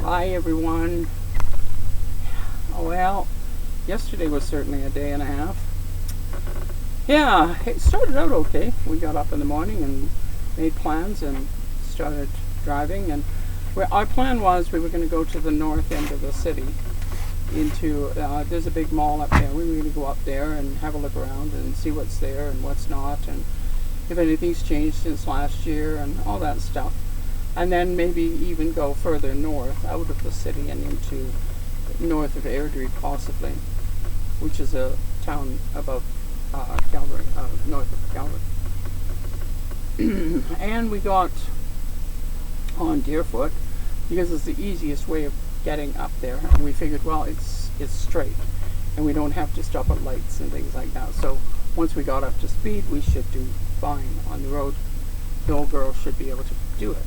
Hi everyone. Well, yesterday was certainly a day and a half. Yeah, it started out okay. We got up in the morning and made plans and started driving. And our plan was we were going to go to the north end of the city. There's a big mall up there. We were going to go up there and have a look around and see what's there and what's not, and if anything's changed since last year and all that stuff. And then maybe even go further north out of the city and into north of Airdrie possibly, which is a town above Calgary, north of Calgary. And we got on Deerfoot because it's the easiest way of getting up there, and we figured, well, it's straight and we don't have to stop at lights and things like that. So once we got up to speed, we should do fine on the road. The old girl should be able to do it.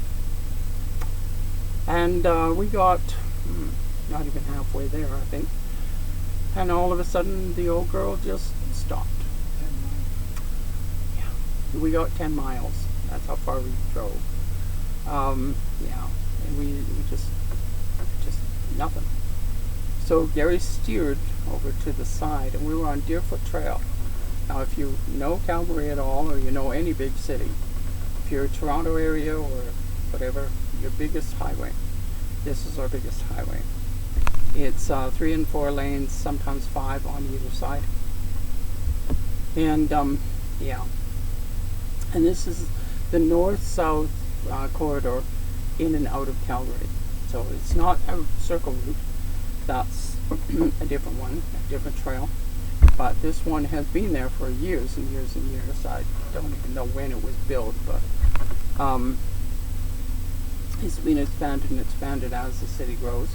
And we got not even halfway there, I think, and all of a sudden the old girl just stopped. Yeah, we got 10 miles. That's how far we drove. Yeah, and we just nothing. So Gary steered over to the side, and we were on Deerfoot Trail. Now, if you know Calgary at all, or you know any big city, if you're a Toronto area or whatever, your biggest highway. This is our biggest highway. It's 3 and 4 lanes, sometimes 5 on either side. And yeah, and this is the north-south corridor in and out of Calgary. So it's not a circle route. That's a different one, a different trail. But this one has been there for years and years and years. I don't even know when it was built, but it's been expanded and expanded as the city grows,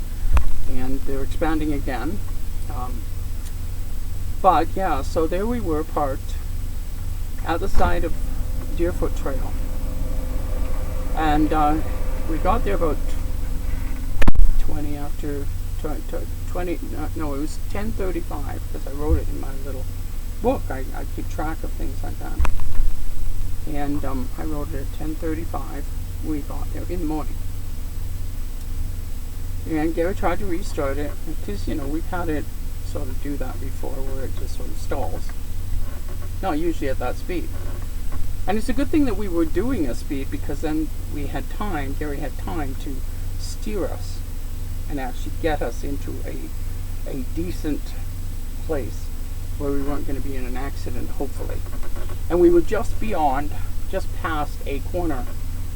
and they're expanding again. But yeah, so there we were parked at the side of Deerfoot Trail, and we got there about 20 after 20. No, it was 10:35 because I wrote it in my little book. I keep track of things like that, and I wrote it at 10:35. We got there in the morning, and Gary tried to restart it because, you know, we've had it sort of do that before where it just sort of stalls, not usually at that speed. And it's a good thing that we were doing a speed, because then we had time, Gary had time to steer us and actually get us into a decent place where we weren't going to be in an accident, hopefully. And we were just past a corner,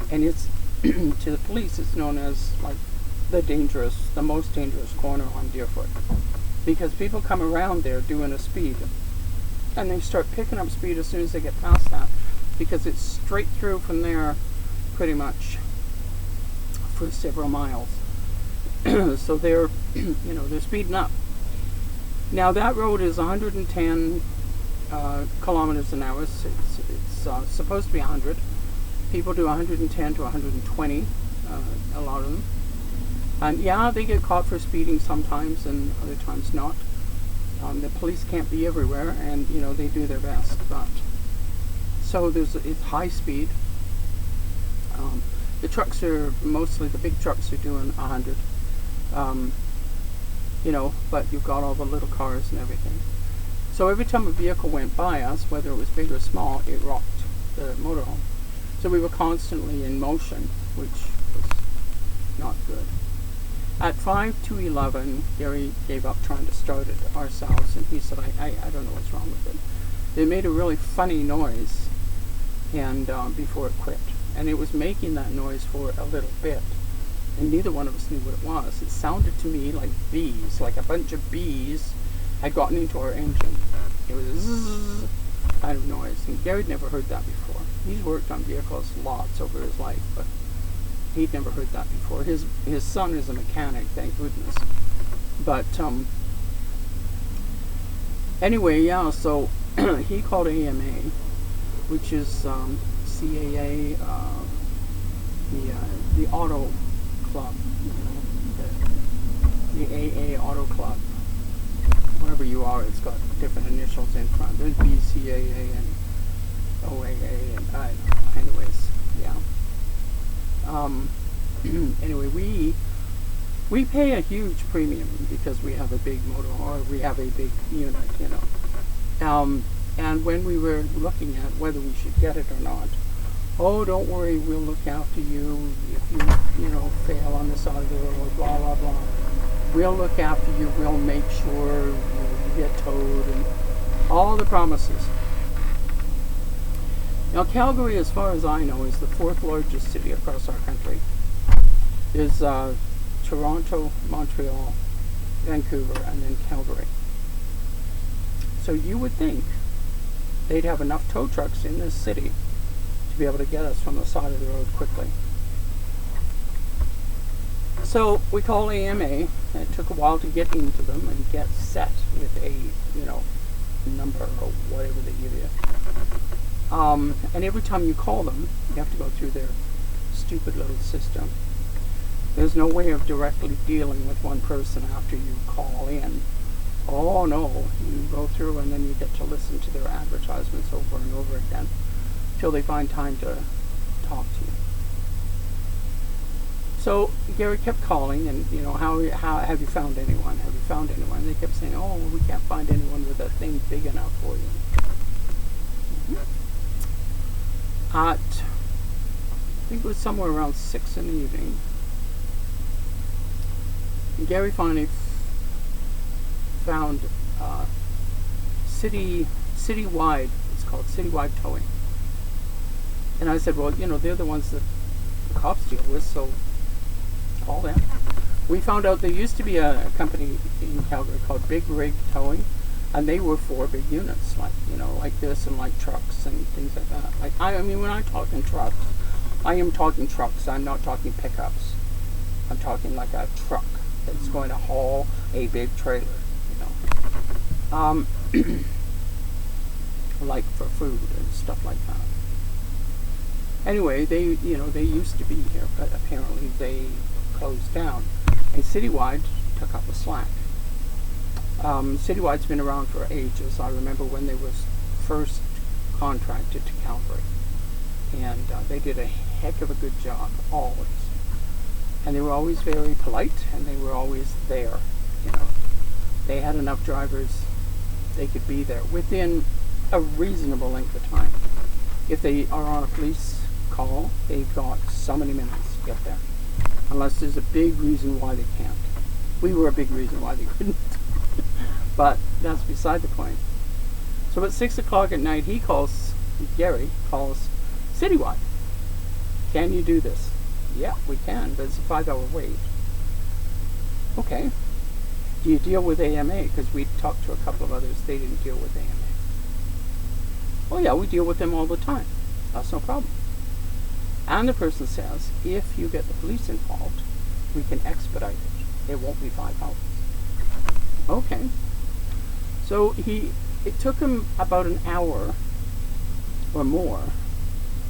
and it's to the police it's known as like the most dangerous corner on Deerfoot, because people come around there doing a speed and they start picking up speed as soon as they get past that, because it's straight through from there pretty much for several miles. So they're they're speeding up. Now that road is 110 kilometers an hour. It's supposed to be 100. People do 110 to 120, a lot of them. And yeah, they get caught for speeding sometimes, and other times not. The police can't be everywhere, and they do their best. But so it's high speed. The trucks are mostly, the big trucks are doing 100. But you've got all the little cars and everything. So every time a vehicle went by us, whether it was big or small, it rocked the motorhome. So we were constantly in motion, which was not good. At 5 to 11, Gary gave up trying to start it ourselves, and he said, I don't know what's wrong with it. It made a really funny noise, and before it quit. And it was making that noise for a little bit, and neither one of us knew what it was. It sounded to me like bees, like a bunch of bees had gotten into our engine. It was a zzz kind of noise, and Gary'd never heard that before. He's worked on vehicles lots over his life, but he'd never heard that before. His son is a mechanic, thank goodness. But anyway, yeah, so he called AMA, which is CAA, the auto club, the AA auto club. Wherever you are, it's got different initials in front. There's BCAA and OAA, and I don't know. Anyways, yeah. Anyway, we We pay a huge premium because we have a big motor, or we have a big unit, you know. And when we were looking at whether we should get it or not, oh, don't worry, we'll look after you if you know, fail on the side of the road, blah, blah, blah. We'll look after you, we'll make sure you get towed, and all the promises. Now, Calgary, as far as I know, is the 4th largest city across our country. There's Toronto, Montreal, Vancouver, and then Calgary. So you would think they'd have enough tow trucks in this city to be able to get us from the side of the road quickly. So we call AMA, and it took a while to get into them and get set with a, you know, number or whatever they give you. And every time you call them, you have to go through their stupid little system. There's no way of directly dealing with one person after you call in. Oh no, you go through and then you get to listen to their advertisements over and over again till they find time to talk to you. So Gary kept calling, and you know, how have you found anyone? Have you found anyone? And they kept saying, oh, we can't find anyone with a thing big enough for you. At, I think it was somewhere around 6 in the evening, Gary finally found citywide, it's called citywide towing. And I said, well, you know, they're the ones that the cops deal with, so call them. We found out there used to be a company in Calgary called Big Rig Towing, and they were for big units, like, you know, like this, and like trucks and things like that. Like, I mean, when I'm talking trucks, I am talking trucks. I'm not talking pickups. I'm talking like a truck that's going to haul a big trailer, you know, like for food and stuff like that. Anyway, they used to be here, but apparently they closed down, and Citywide took up the slack. Citywide's been around for ages. I remember when they was first contracted to Calgary, and they did a heck of a good job, always. And they were always very polite, and they were always there, you know. They had enough drivers, they could be there within a reasonable length of time. If they are on a police call, they've got so many minutes to get there, unless there's a big reason why they can't. We were a big reason why they couldn't. But that's beside the point. So at 6 o'clock at night, Gary calls Citywide. Can you do this? Yeah, we can, but it's a 5-hour wait. Okay. Do you deal with AMA? Because we talked to a couple of others, they didn't deal with AMA. Oh yeah, we deal with them all the time. That's no problem. And the person says, if you get the police involved, we can expedite it. It won't be 5 hours. Okay. So it took him about an hour or more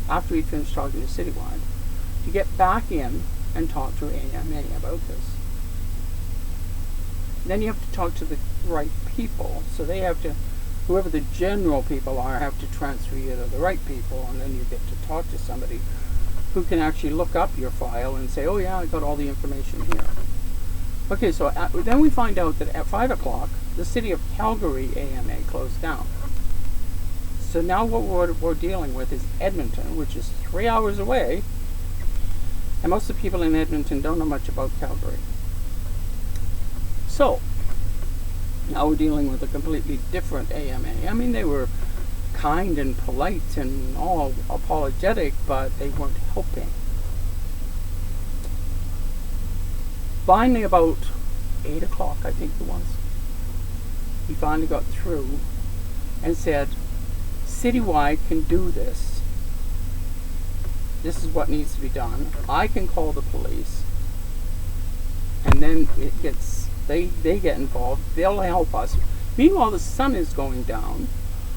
after he'd finished talking to Citywide to get back in and talk to AMA about this. Then you have to talk to the right people, so they have to, whoever the general people are, have to transfer you to the right people, and then you get to talk to somebody who can actually look up your file and say, oh yeah, I got all the information here. Okay, so then we find out that at 5 o'clock, the city of Calgary AMA closed down. So now what we're dealing with is Edmonton, which is 3 hours away, and most of the people in Edmonton don't know much about Calgary. So, now we're dealing with a completely different AMA. I mean, they were kind and polite and all apologetic, but they weren't helping. Finally, about 8 o'clock, I think it was, he finally got through and said, Citywide can do this. This is what needs to be done. I can call the police, and then it gets, they get involved. They'll help us. Meanwhile, the sun is going down.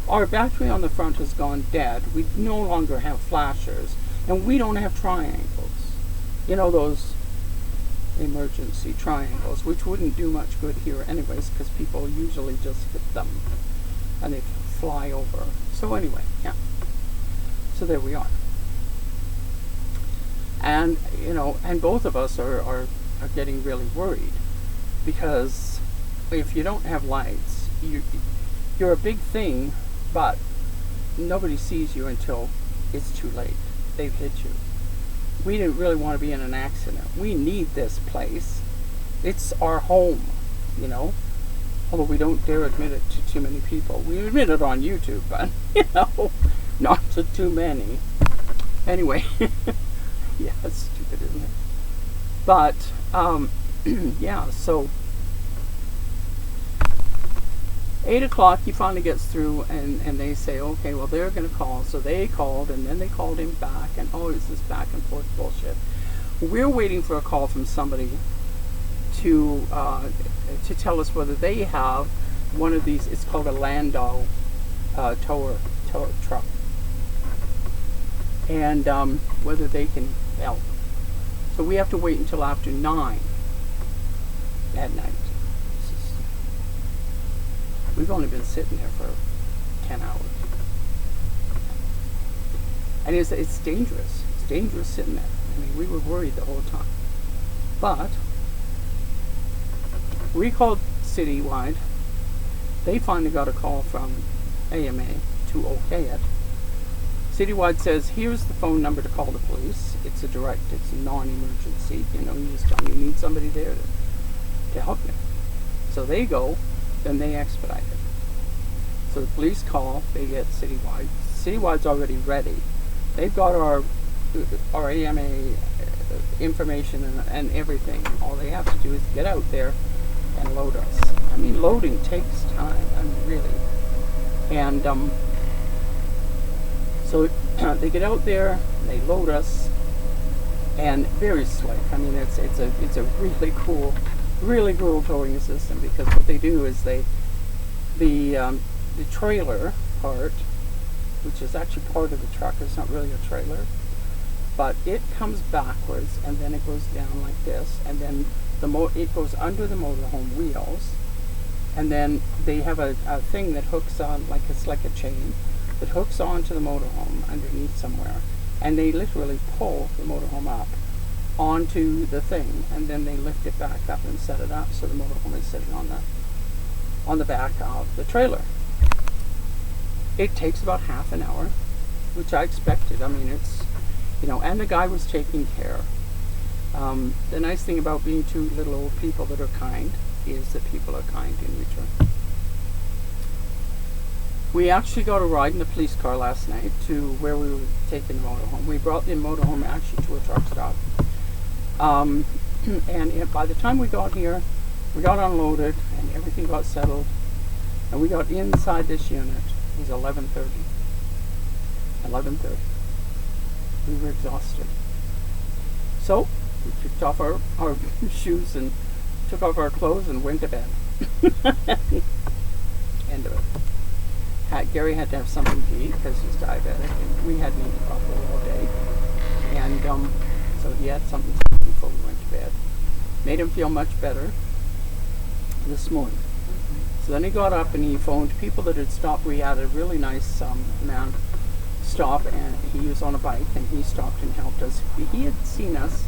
Our battery on the front has gone dead. We no longer have flashers, and we don't have triangles. You know, those emergency triangles, which wouldn't do much good here anyways, because people usually just hit them and they fly over. So anyway, yeah. So there we are. And, you know, and both of us are are getting really worried, because if you don't have lights, you're a big thing, but nobody sees you until it's too late. They've hit you. We didn't really want to be in an accident. We need this place. It's our home, you know. Although we don't dare admit it to too many people. We admit it on YouTube, but, you know, not to too many. Anyway, yeah, that's stupid, isn't it? But, yeah, so 8 o'clock, he finally gets through, and they say, okay, well, they're going to call. So they called, and then they called him back, and oh, it's this back and forth bullshit. We're waiting for a call from somebody to tell us whether they have one of these. It's called a Landau tow truck, and whether they can help. So we have to wait until after 9 at night. We've only been sitting there for 10 hours, and it's dangerous. It's dangerous sitting there. I mean, we were worried the whole time, but we called Citywide. They finally got a call from AMA to okay it. Citywide says, here's the phone number to call the police. It's a direct, it's a non-emergency. You know, you just tell them you need somebody there to help you. So they go, then they expedite it. So the police call, they get Citywide. Citywide's already ready. They've got our AMA information and everything. All they have to do is get out there and load us. I mean, loading takes time. I mean, really. And so they get out there, they load us, and very slick. I mean, it's a really cool towing system, because what they do is the trailer part, which is actually part of the truck, it's not really a trailer, but it comes backwards and then it goes down like this, and then it goes under the motorhome wheels, and then they have a thing that hooks on, like it's like a chain that hooks onto the motorhome underneath somewhere, and they literally pull the motorhome up onto the thing, and then they lift it back up and set it up so the motorhome is sitting on the back of the trailer. It takes about half an hour, which I expected. I mean, it's, you know, and the guy was taking care. The nice thing about being two little old people that are kind is that people are kind in return. We actually got a ride in the police car last night to where we were taking the motorhome. We brought the motorhome actually to a truck stop. And by the time we got here, we got unloaded and everything got settled, and we got inside this unit. It was 11:30. 11:30. We were exhausted. So we took off our shoes and took off our clothes and went to bed. End of it. Gary had to have something to eat because he's diabetic, and we hadn't eaten properly all day. And so he had something to eat before we went to bed. Made him feel much better this morning. So then he got up and he phoned people that had stopped. We had a really nice man stop, and he was on a bike, and he stopped and helped us. He had seen us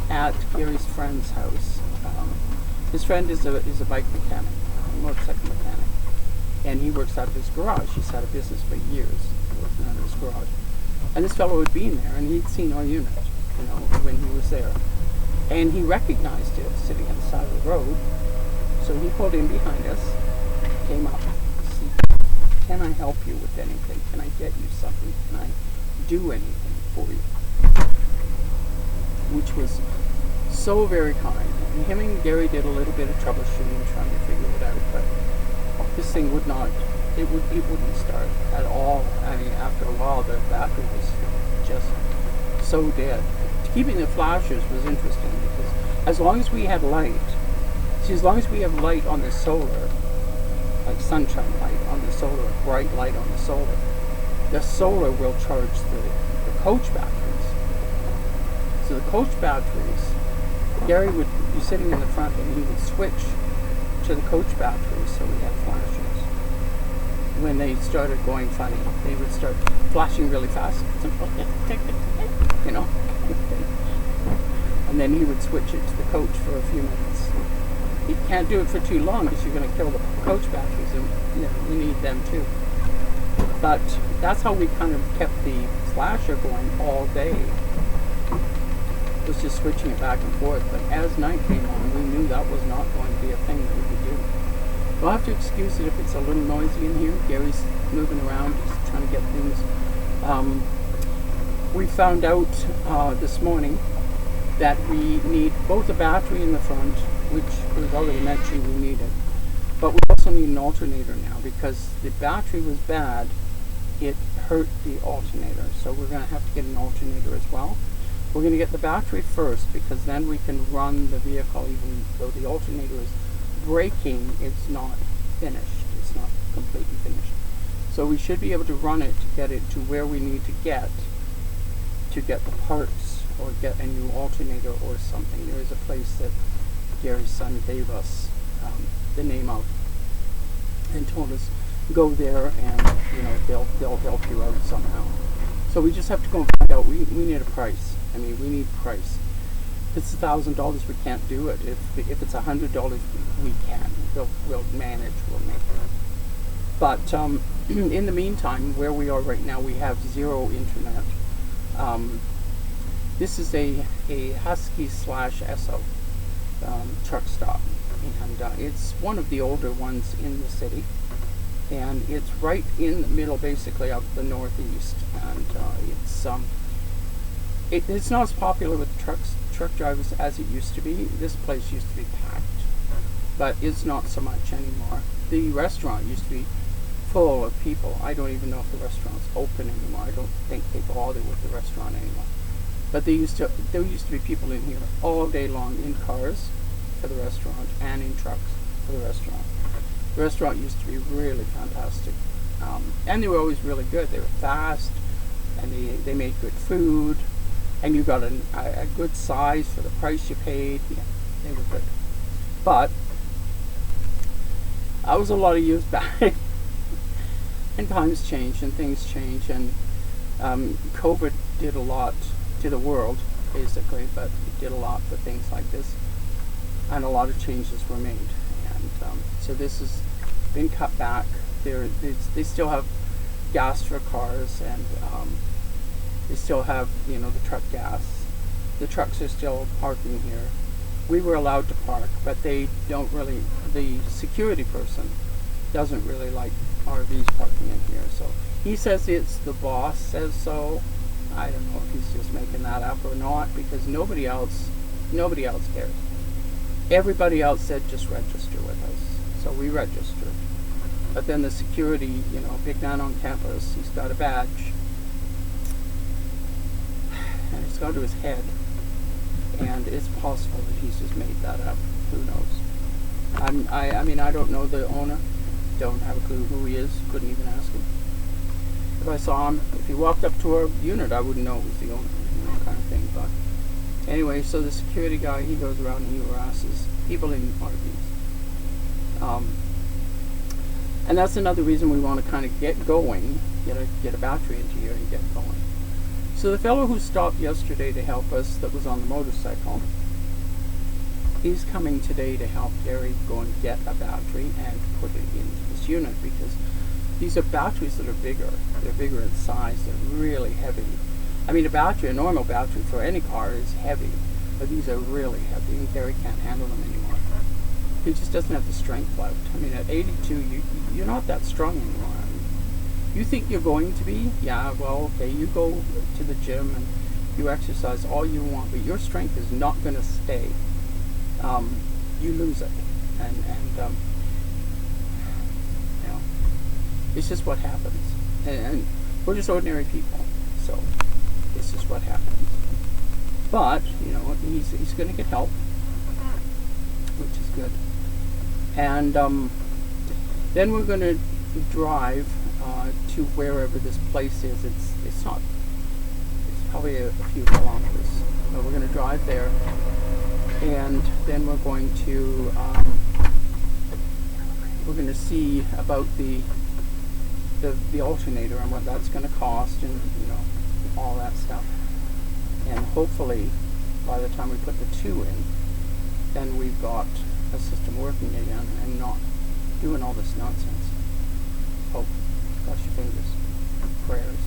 at Gary's friend's house. His friend is a bike mechanic, a motorcycle mechanic, and he works out of his garage. He's had a business for years working out of his garage. And this fellow had been there, and he'd seen our unit, you know, when he was there. And he recognized it sitting on the side of the road. So he pulled in behind us, came up, said, can I help you with anything? Can I get you something? Can I do anything for you? Which was so very kind. And him and Gary did a little bit of troubleshooting, trying to figure it out, but this thing would not, it wouldn't start at all. I mean, after a while, the battery was just so dead. Keeping the flashers was interesting, because as long as we had light, as long as we have light on the solar, like sunshine light on the solar, bright light on the solar will charge the coach batteries. So the coach batteries, Gary would be sitting in the front and he would switch to the coach batteries, so we had flashers. When they started going funny, they would start flashing really fast, you know. and then he would switch it to the coach for a few minutes. You can't do it for too long because you're going to kill the coach batteries, and you need them too. But that's how we kind of kept the slasher going all day. It was just switching it back and forth. But as night came on, we knew that was not going to be a thing that we could do. We'll have to excuse it if it's a little noisy in here. Gary's moving around, he's trying to get things. We found out this morning that we need both a battery in the front, which we've already mentioned we needed, but we also need an alternator now because the battery was bad. It hurt the alternator, so we're going to have to get an alternator as well. We're going to get the battery first because then we can run the vehicle even though the alternator is braking. It's not finished. It's not completely finished. So we should be able to run it to get it to where we need to get the parts or get a new alternator or something. There is a place that Gary's son gave us the name of and told us go there and they'll help you out somehow. So we just have to go and find out. We need a price. I mean, we need price. If it's $1,000, we can't do it. If it's $100, we can. We'll manage. We'll make it. But in the meantime, where we are right now, we have zero internet. This is a Husky/Esso truck stop, and it's one of the older ones in the city, and it's right in the middle, basically, of the northeast, and it's not as popular with truck drivers as it used to be. This place used to be packed, but it's not so much anymore. The restaurant used to be full of people. I don't even know if the restaurant's open anymore. I don't think they bother with the restaurant anymore. But there used to be people in here all day long in cars for the restaurant and in trucks for the restaurant. The restaurant used to be really fantastic, and they were always really good. They were fast, and they made good food, and you got a good size for the price you paid. Yeah, they were good. But that was a lot of years back. And times change and things change, and COVID did a lot to the world, basically, but it did a lot for things like this, and a lot of changes were made. And so this has been cut back. They still have gas for cars, and they still have the truck gas. The trucks are still parking here. We were allowed to park, but they don't really. The security person doesn't really like RVs parking in here, so he says it's the boss says so. I don't know if he's just making that up or not, because nobody else cares. Everybody else said just register with us, so we registered. But then the security, big man on campus, he's got a badge, and it's gone to his head, and it's possible that he's just made that up. Who knows? I mean, I don't know the owner. Don't have a clue who he is. Couldn't even ask him. If I saw him, if he walked up to our unit, I wouldn't know it was the owner, kind of thing. But anyway, so the security guy, he goes around and he harasses people in RVs. And that's another reason we want to kind of get going, get a battery into here and get going. So the fellow who stopped yesterday to help us, that was on the motorcycle, he's coming today to help Gary go and get a battery and put it into this unit, because these are batteries that are bigger. They're bigger in size. They're really heavy. I mean, a normal battery for any car is heavy, but these are really heavy, and Gary can't handle them anymore. He just doesn't have the strength left. I mean, at 82, you're not that strong anymore. I mean, you think you're going to be? Yeah, well, okay, you go to the gym and you exercise all you want, but your strength is not going to stay. You lose it, and it's just what happens, and we're just ordinary people, so it's just what happens. But he's going to get help, which is good, and then we're going to drive to wherever this place is. It's probably a few kilometers, but we're going to drive there. And then we're going to see about the alternator and what that's going to cost, and all that stuff. And hopefully by the time we put the 2 in, then we've got a system working again and not doing all this nonsense. Hope, cross your fingers, prayers,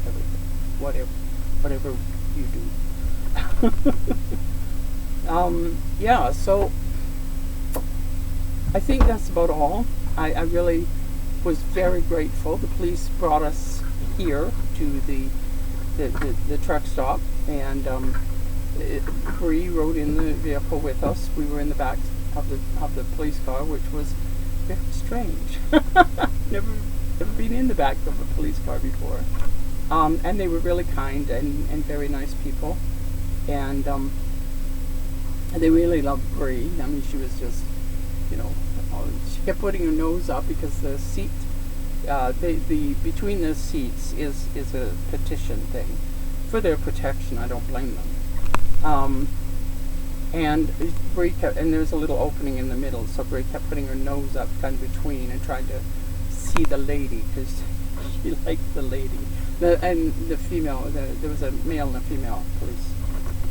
everything, whatever you do. Yeah, so I think that's about all. I really was very grateful. The police brought us here to the truck stop, and Bree rode in the vehicle with us. We were in the back of the police car, which was very strange. never been in the back of a police car before. And they were really kind and very nice people, and they really loved Bree. I mean, she was just, she kept putting her nose up because the seat, the between the seats is a petition thing for their protection. I don't blame them. And Bree kept, and there's a little opening in the middle, so Bree kept putting her nose up kind of between and trying to see the lady because she liked the lady. And the female, there was a male and a female police,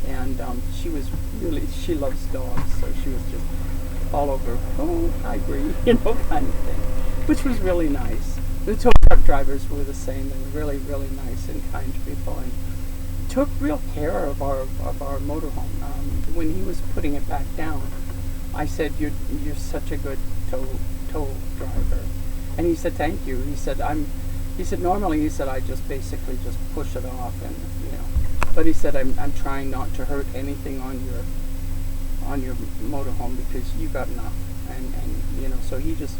and she loves dogs, so she was just all over, oh, hi Bree, kind of thing, which was really nice. The tow truck drivers were the same. They were really, really nice and kind people, and took real care of our motorhome. When he was putting it back down, I said, "You're such a good tow driver," and he said, "Thank you." He said, normally, he said, I just basically just push it off, and but he said, I'm trying not to hurt anything on your motorhome because you got enough, and so he just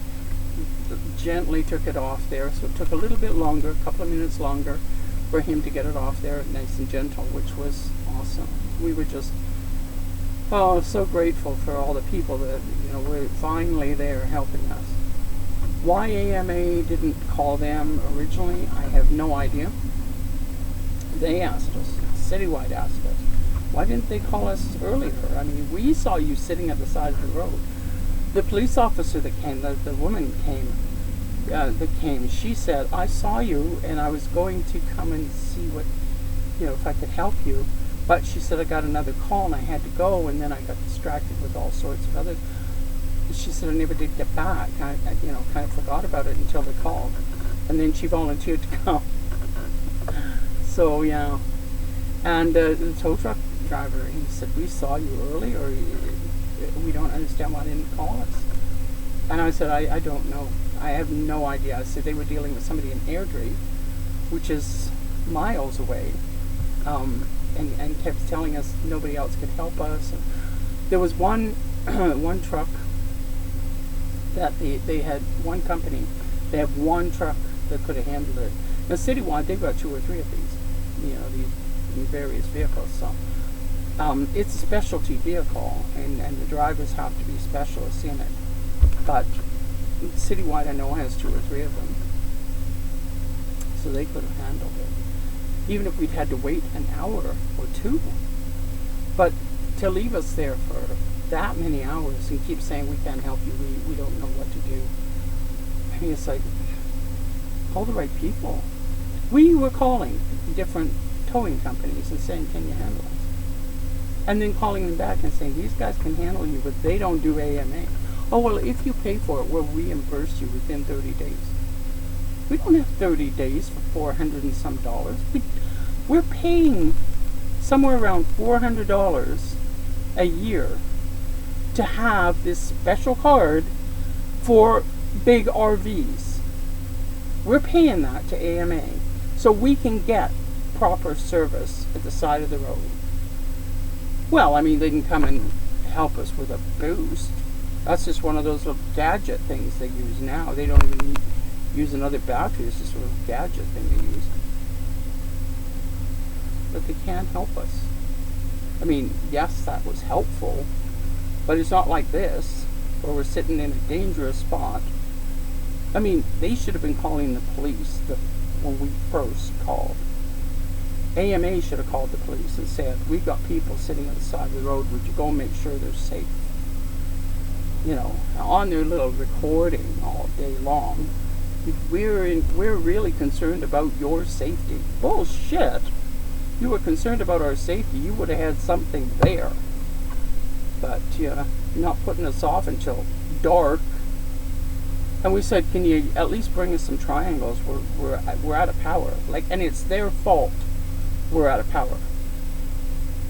gently took it off there. So it took a little bit longer, a couple of minutes longer, for him to get it off there, nice and gentle, which was awesome. We were just so grateful for all the people that were finally there helping us. Why AMA didn't call them originally, I have no idea. They asked us, Citywide asked us, why didn't they call us earlier? I mean, we saw you sitting at the side of the road. The police officer that came, the woman that came, she said, I saw you and I was going to come and see what, if I could help you. But she said, I got another call and I had to go, and then I got distracted with all sorts of other. She said, I never did get back. I kind of forgot about it until they called. And then she volunteered to come. So, yeah. And the tow truck driver, he said, we saw you early, or we don't understand why they didn't call us. And I said, I don't know. I have no idea. I said, they were dealing with somebody in Airdrie, which is miles away, and kept telling us nobody else could help us. And there was one truck that they had, one company, they have one truck that could have handled it. Now, Citywide, they've got 2 or 3 of these, these various vehicles. So it's a specialty vehicle, and the drivers have to be specialists in it. But Citywide, I know, has 2 or 3 of them, so they could have handled it, even if we'd had to wait an hour or 2. But to leave us there for that many hours and keep saying we can't help you, we don't know what to do. I mean, it's like, call the right people. We were calling different towing companies and saying, can you handle us? And then calling them back and saying, these guys can handle you, but they don't do AMA. Oh, well, if you pay for it, we'll reimburse you within 30 days. We don't have 30 days for $400 and some. We're paying somewhere around $400 a year to have this special card for big RVs. We're paying that to AMA so we can get proper service at the side of the road. Well, I mean, they can come and help us with a boost. That's just one of those little gadget things they use now. They don't even use another battery. It's just a little gadget thing they use. But they can't help us. I mean, yes, that was helpful, but it's not like this, where we're sitting in a dangerous spot. I mean, they should have been calling the police when we first called. AMA should have called the police and said, we've got people sitting on the side of the road, would you go and make sure they're safe? On their little recording all day long, we're really concerned about your safety. Bullshit. you were concerned about our safety, you would have had something there. But you're not putting us off until dark. And we said, can you at least bring us some triangles? We're out of power. Like, and it's their fault we're out of power.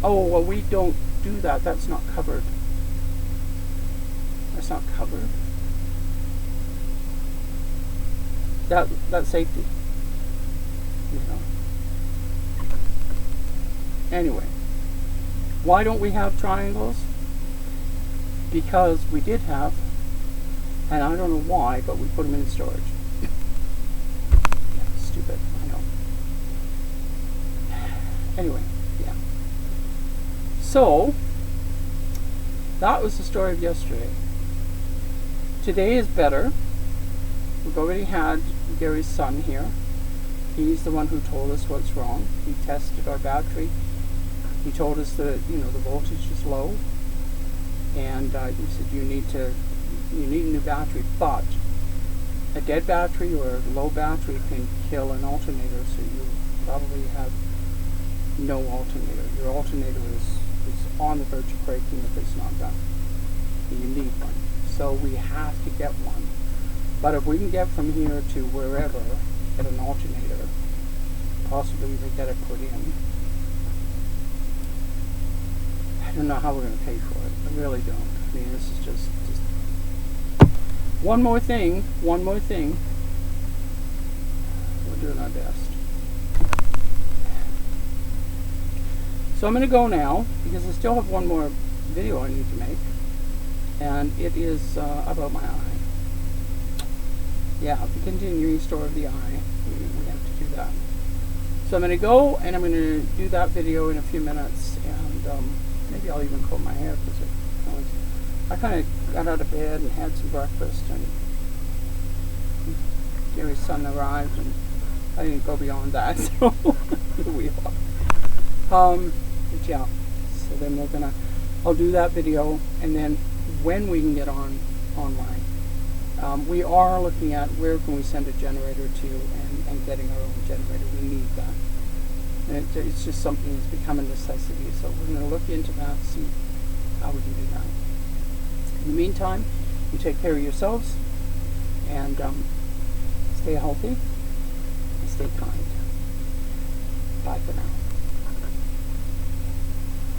Oh, well, we don't do that. That's not covered. That's not covered. That's safety. You know. Anyway, why don't we have triangles? Because we did have, and I don't know why, but we put them in storage. Yeah, stupid, I know. Anyway, yeah. So, that was the story of yesterday. Today is better. We've already had Gary's son here. He's the one who told us what's wrong. He tested our battery. He told us that, the voltage is low. And he said you need a new battery, but a dead battery or a low battery can kill an alternator, so you probably have no alternator. Your alternator is on the verge of breaking if it's not done. And you need one. So we have to get one. But if we can get from here to wherever, get an alternator, possibly even get it put in, I don't know how we're going to pay for it. I really don't. I mean, this is just one more thing. We're doing our best. So I'm going to go now, because I still have one more video I need to make. And it is about my eye. Yeah, the continuing story of the eye. We have to do that. So I'm going to go, and I'm going to do that video in a few minutes. And maybe I'll even comb my hair, because I kind of got out of bed and had some breakfast, and Gary's son arrived, and I didn't go beyond that, so here we are. But yeah, so then I'll do that video, and then when we can get online, we are looking at where can we send a generator to, and getting our own generator. We need that. And it's just something that's become a necessity, so we're going to look into that, see how we can do that. In the meantime, you take care of yourselves, and stay healthy, and stay kind. Bye for now.